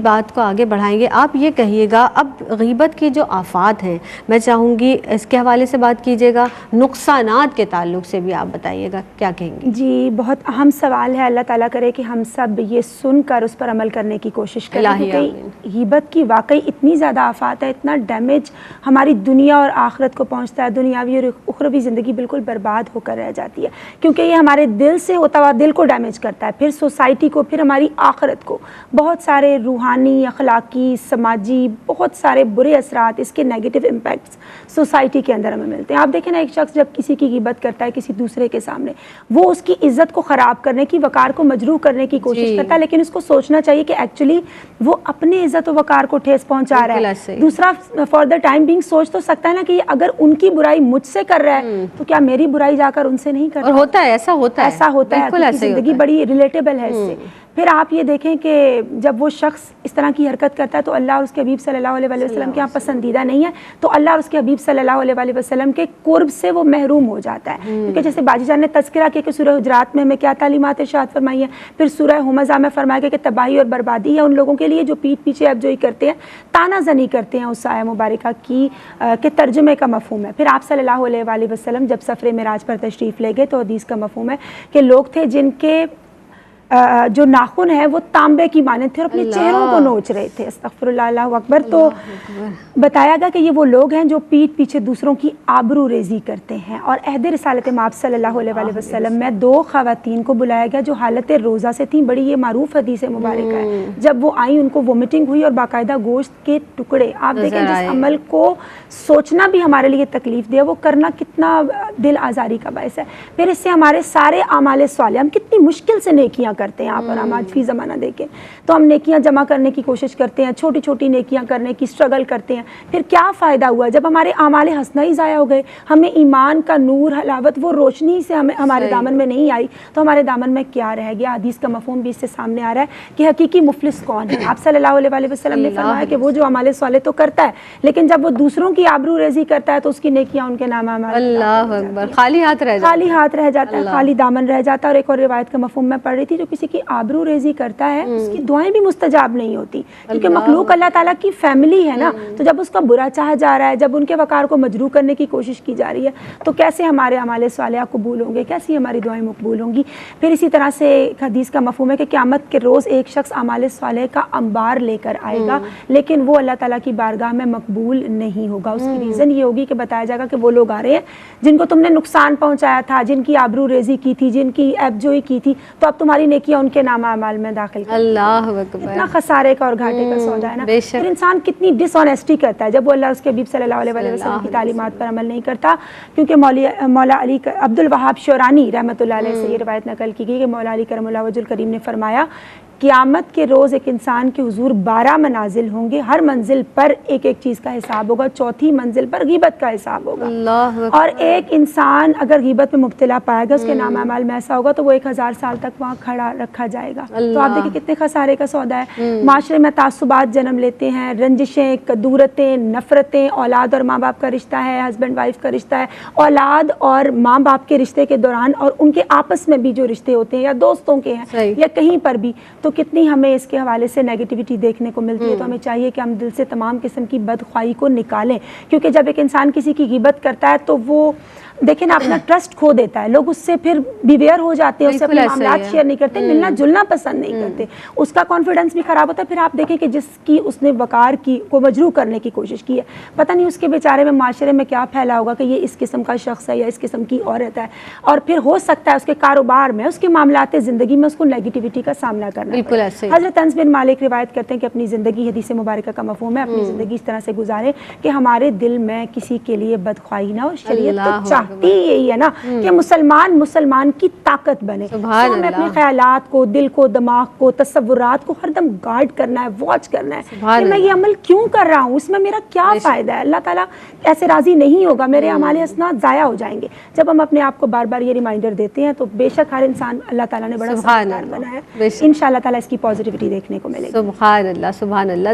بات کو آگے بڑھائیں گے. آپ یہ کہیے گا اب غیبت کی جو آفات ہیں میں چاہوں گی اس کے حوالے سے بات کیجیے گا, نقصانات کے تعلق سے بھی آپ بتائیے گا, کیا کہیں گے؟ جی بہت اہم سوال ہے. اللہ تعالیٰ کرے کہ ہم سب یہ سن کر اس پر عمل کرنے کی کوشش کریں, کیونکہ غیبت کی واقعی اتنی زیادہ آفات ہے, اتنا ڈیمیج ہماری دنیا اور آخرت کو پہنچتا ہے, دنیاوی اور اخروی زندگی بالکل برباد ہو کر رہ جاتی ہے, کیونکہ یہ ہمارے دل سے ہوتا ہوا دل کو ڈیمیج کرتا ہے, پھر سوسائٹی کو, پھر ہماری آخرت کو. بہت سارے روحانی, اخلاقی, سماجی بہت سارے برے اثرات, اس کے نیگیٹو امپیکٹس سوسائٹی کے اندر ہمیں ملتے ہیں. آپ دیکھیں نا, ایک شخص جب کسی کی غیبت کرتا ہے کسی دوسرے کے سامنے, وہ اس کی عزت کو خراب کرنے کی, وقار کو مجروح کرنے کی کوشش کرتا ہے, لیکن اس کو سوچنا چاہیے کہ ایکچولی وہ اپنے عزت و وقار کو ٹھیس پہنچا رہا ہے. دوسرا فار دا ٹائم بینگ سوچ تو سکتا ہے نا کہ اگر ان کی برائی مجھ سے کر رہا ہے تو کیا میری برائی جا کر ان سے نہیں کرتا؟ اور ہوتا ہے, ایسا ہوتا ہے, زندگی بڑی ریلیٹیبل ہے اس سے. پھر آپ یہ دیکھیں کہ جب وہ شخص اس طرح کی حرکت کرتا ہے تو اللہ اور اس کے حبیب صلی اللہ علیہ وسلم کے یہاں پسندیدہ نہیں ہے, تو اللہ اور اس کے حبیب صلی اللہ علیہ وسلم کے قرب سے وہ محروم ہو جاتا ہے. کیونکہ جیسے باجی جان نے تذکرہ کیا کہ سورہ حجرات میں ہمیں کیا تعلیمات ارشاد فرمائی ہیں, پھر سورہ ہمزہ میں فرمایا گیا کہ تباہی اور بربادی ہے ان لوگوں کے لیے جو پیٹھ پیچھے اب جوئی کرتے ہیں, تانا زنی کرتے ہیں. اس آیہ مبارکہ کی کے ترجمے کا مفہوم ہے. پھر آپ صلی اللہ علیہ وسلم جب سفر معراج پر تشریف لے گئے تو حدیث کا مفہوم ہے کہ لوگ تھے جن کے جو ناخن ہے وہ تانبے کی مانند تھے اور اپنے چہروں کو نوچ رہے تھے. استغفر اللہ, اللہ اکبر. تو بتایا گیا کہ یہ وہ لوگ ہیں جو پیٹھ پیچھے دوسروں کی آبرو ریزی کرتے ہیں. اور عہد رسالت مآب صلی اللہ علیہ وسلم میں 2 خواتین کو بلایا گیا جو حالت روزہ سے تھیں. بڑی یہ معروف حدیث مبارکہ ہے. جب وہ آئیں ان کو وومٹنگ ہوئی اور باقاعدہ گوشت کے ٹکڑے, آپ دیکھیں جس عمل کو سوچنا بھی ہمارے لیے تکلیف دے, وہ کرنا کتنا دل آزاری کا باعث ہے. پھر اس سے ہمارے سارے اعمال صالحہ, ہم کتنی مشکل سے نیکیاں کرتے ہیں. آپ اور ہم آج فی زمانہ دیکھیں تو ہم نیکیاں جمع کرنے کی کوشش کرتے ہیں, چھوٹی چھوٹی نیکیاں کرنے کی سٹرگل کرتے ہیں. پھر کیا فائدہ ہوا جب ہمارے اعمال حسنہ ہی ضائع ہو گئے, ہمیں ایمان کا نور, حلاوت, وہ روشنی سے ہمارے دامن میں نہیں آئی, تو ہمارے دامن میں کیا رہ گیا؟ حدیث کا مفہوم بھی اس سے سامنے آ رہا ہے کہ حقیقی مفلس کون ہے. آپ صلی اللہ علیہ وسلم نے فرمایا کہ وہ جو اعمال صالح تو کرتا ہے, لیکن جب وہ دوسروں کی آبرو ریزی کرتا ہے تو اس کی نیکیاں ان کے نام اللہ اکبر خالی ہاتھ رہ جاتا ہے, خالی دامن رہ جاتا ہے. اور ایک اور روایت کا مفہوم میں پڑھ رہی تھی, جو کسی کی آبرو ریزی کرتا ہے اس کی دعائیں بھی مستجاب نہیں ہوتی, کیونکہ مخلوق اللہ تعالیٰ کی فیملی ہے نا. تو جب اس کا برا چاہا جا رہا ہے, جب ان کے وقار کو مجروح کرنے کی کوشش کی جا رہی ہے, تو کیسے ہمارے اعمال صالحہ قبول ہوں گے, کیسی ہماری دعائیں مقبول ہوں گی؟ پھر اسی طرح سے ایک حدیث کا مفہوم ہے کہ قیامت کے روز ایک شخص اعمال صالح کا انبار لے کر آئے گا, لیکن وہ اللہ تعالیٰ کی بارگاہ میں مقبول نہیں ہوگا. اس کی ریزن یہ ہوگی کہ بتایا جائے گا کہ وہ لوگ آ رہے ہیں جن کو تم نے نقصان پہنچایا تھا, جن کی آبرو ریزی کی تھی, جن کی عیب جوئی کی تھی, تو اب تمہاری نیکیاں ان کے نام اعمال میں داخل کر. اللہ اکبر, اتنا خسارے کا اور گھاٹے کا سودا ہے نا. پھر انسان کتنی ڈس آنیسٹی کرتا ہے جب وہ اللہ اس کے حبیب صلی اللہ علیہ وسلم کی تعلیمات پر عمل نہیں کرتا. کیونکہ مولا علی عبد الوہاب شورانی رحمۃ اللہ علیہ سے یہ روایت نقل کی گئی کہ مولا علی کرم اللہ وجہ الکریم نے فرمایا, قیامت کے روز ایک انسان کے حضور 12 منازل ہوں گے, ہر منزل پر ایک ایک چیز کا حساب ہوگا, چوتھی منزل پر غیبت کا حساب ہوگا. اور ایک انسان اگر غیبت میں مبتلا پائے گا, اس کے نام اعمال میں ایسا ہوگا تو وہ 1000 سال تک وہاں کھڑا رکھا جائے گا. تو آپ دیکھیں کتنے خسارے کا سودا ہے. معاشرے میں تعصبات جنم لیتے ہیں, رنجشیں, کدورتیں, نفرتیں, اولاد اور ماں باپ کا رشتہ ہے, ہسبینڈ وائف کا رشتہ ہے, اولاد اور ماں باپ کے رشتے کے دوران اور ان کے آپس میں بھی جو رشتے ہوتے ہیں یا دوستوں کے ہیں یا کہیں پر بھی, تو کتنی ہمیں اس کے حوالے سے نیگیٹیوٹی دیکھنے کو ملتی ہے. تو ہمیں چاہیے کہ ہم دل سے تمام قسم کی بدخواہی کو نکالیں, کیونکہ جب ایک انسان کسی کی غیبت کرتا ہے تو وہ دیکھیں نا اپنا ٹرسٹ کھو دیتا ہے. لوگ اس سے پھر بیویئر ہو جاتے ہیں, اس سے اپنے معاملات شیئر نہیں کرتے, ملنا جلنا پسند نہیں کرتے, اس کا کانفیڈنس بھی خراب ہوتا ہے. پھر آپ دیکھیں کہ جس کی اس نے وقار کی کو مجروح کرنے کی کوشش کی ہے, پتہ نہیں اس کے بیچارے میں معاشرے میں کیا پھیلا ہوگا کہ یہ اس قسم کا شخص ہے یا اس قسم کی عورت ہے, اور پھر ہو سکتا ہے اس کے کاروبار میں, اس کے معاملات زندگی میں اس کو نیگیٹیوٹی کا سامنا کرنا پڑے. حضرت انس بن مالک روایت کرتے ہیں کہ اپنی زندگی, حدیث مبارکہ کا مفہوم ہے, اپنی زندگی اس طرح سے گزارے کہ ہمارے دل میں کسی کے لیے بدخواہی نہ ہو. شریعت تو چاہتی یہی ہے نا کہ مسلمان کی طاقت بنے. ہمیں اپنے خیالات کو, دل کو, دماغ کو, تصورات کو ہر دم گارڈ کرنا ہے, واچ کرنا ہے کہ میں یہ عمل کیوں کر رہا ہوں, اس میں میرا کیا فائدہ ہے. اللہ تعالیٰ ایسے راضی نہیں ہوگا, میرے اعمال حسنات ضائع ہو جائیں گے. جب ہم اپنے آپ کو بار بار یہ ریمائنڈر دیتے ہیں تو بے شک ہر انسان اللہ تعالیٰ نے بڑا سبحان اللہ بنایا ہے. انشاءاللہ تعالیٰ اس کی پازیٹیوٹی دیکھنے کو ملے گی. سبحان اللہ, سبحان اللہ.